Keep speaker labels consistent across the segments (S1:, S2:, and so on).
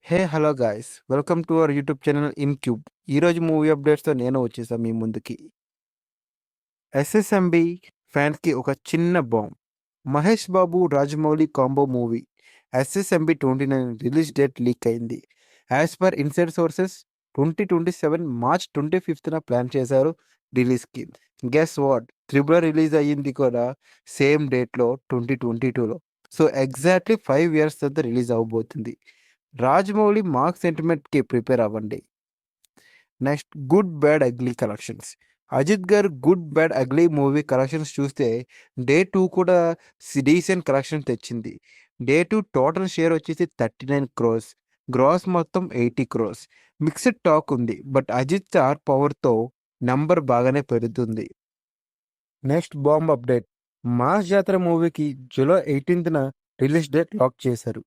S1: Hey hello guys welcome to our YouTube channel in cube. ఈరోజు movie అప్డేట్స్తో నేను వచ్చేసాను మీ ముందుకి. ఎస్ఎస్ఎంబి ఫ్యాన్స్కి ఒక చిన్న bomb. Mahesh Babu Rajamouli combo movie SSMB 29 release date leak అయింది. As per inside sources 2027 March 25న ప్లాన్ చేశారు రిలీజ్కి. గెస్ వాట్, త్రిబుల్ రిలీజ్ అయ్యింది కూడా సేమ్ డేట్లో 2022లో. సో ఎగ్జాక్ట్లీ 5 years తర్వాత రిలీజ్ అవ్వబోతుంది. రాజమౌళి మార్క్ సెంటిమెంట్కి ప్రిపేర్ అవ్వండి. Next, good bad ugly collections. Ajith garu good bad ugly movie collections చూస్తే డే 2 కూడా డీసెంట్ కలెక్షన్ తెచ్చింది. డే 2 టోటల్ షేర్ వచ్చేసి 39 crores, గ్రాస్ మొత్తం 80 crores. మిక్స్డ్ టాక్ ఉంది, బట్ అజిత్ స్టార్ పవర్తో నంబర్ బాగానే పెరుగుతుంది. Next bomb update. Mass Jathara మూవీకి జూలై 18న రిలీజ్ డేట్ లాక్ చేశారు.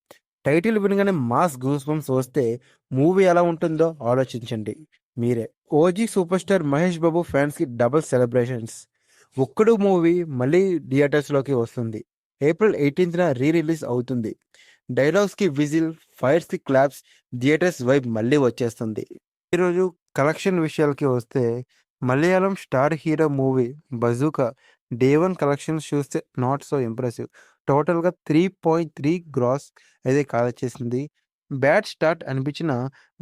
S1: టైటిల్ వినగానే మాస్ గూస్ బంప్స్ వస్తే మూవీ ఎలా ఉంటుందో ఆలోచించండి మీరే. OG super star Mahesh Babu ఫ్యాన్స్కి డబుల్ సెలబ్రేషన్స్. ఒక్కడు మూవీ మళ్ళీ థియేటర్స్లోకి వస్తుంది. ఏప్రిల్ 18న రిలీజ్ అవుతుంది. డైలాగ్స్కి విజిల్, ఫైర్స్కి క్లాప్స్, థియేటర్స్ వైబ్ మళ్ళీ వచ్చేస్తుంది. ఈరోజు కలెక్షన్ విషయాలకి వస్తే Malayalam star hero movie bazooka day 1 collections చూస్తే నాట్ సో ఇంప్రెసివ్. టోటల్గా 3.3 గ్రాస్ అయితే కలెక్ట్ చేసింది. బ్యాడ్ స్టార్ట్ అనిపించిన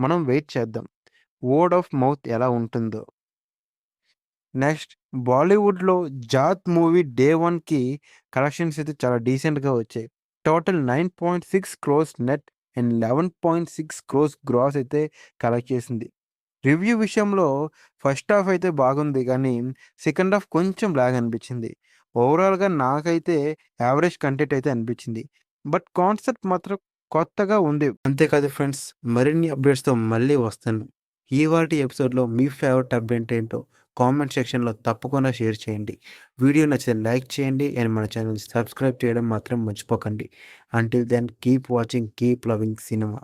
S1: మనం వెయిట్ చేద్దాం వర్డ్ ఆఫ్ మౌత్ ఎలా ఉంటుందో. నెక్స్ట్, బాలీవుడ్లో జాత్ మూవీ డే 1కి కలెక్షన్స్ అయితే చాలా డీసెంట్గా వచ్చాయి. Total 9.6 crores net and 11.6 crores gross అయితే కలెక్ట్ చేసింది. రివ్యూ విషయంలో ఫస్ట్ హాఫ్ అయితే బాగుంది, కానీ సెకండ్ హాఫ్ కొంచెం లాగ్ అనిపించింది. ఓవరాల్గా నాకైతే యావరేజ్ కంటెంట్ అయితే అనిపించింది, బట్ కాన్సెప్ట్ మాత్రం కొత్తగా ఉంది. అంతేకాదు ఫ్రెండ్స్, మరిన్ని అప్డేట్స్తో మళ్ళీ వస్తాను. ఇవాల్టి ఎపిసోడ్లో మీ ఫేవరెట్ అప్డేట్ ఏంటో కామెంట్ సెక్షన్లో తప్పకుండా షేర్ చేయండి. వీడియో నచ్చితే లైక్ చేయండి అండ్ మన ఛానల్ సబ్స్క్రైబ్ చేయడం మాత్రం మర్చిపోకండి. Until then, keep watching, keep loving cinema.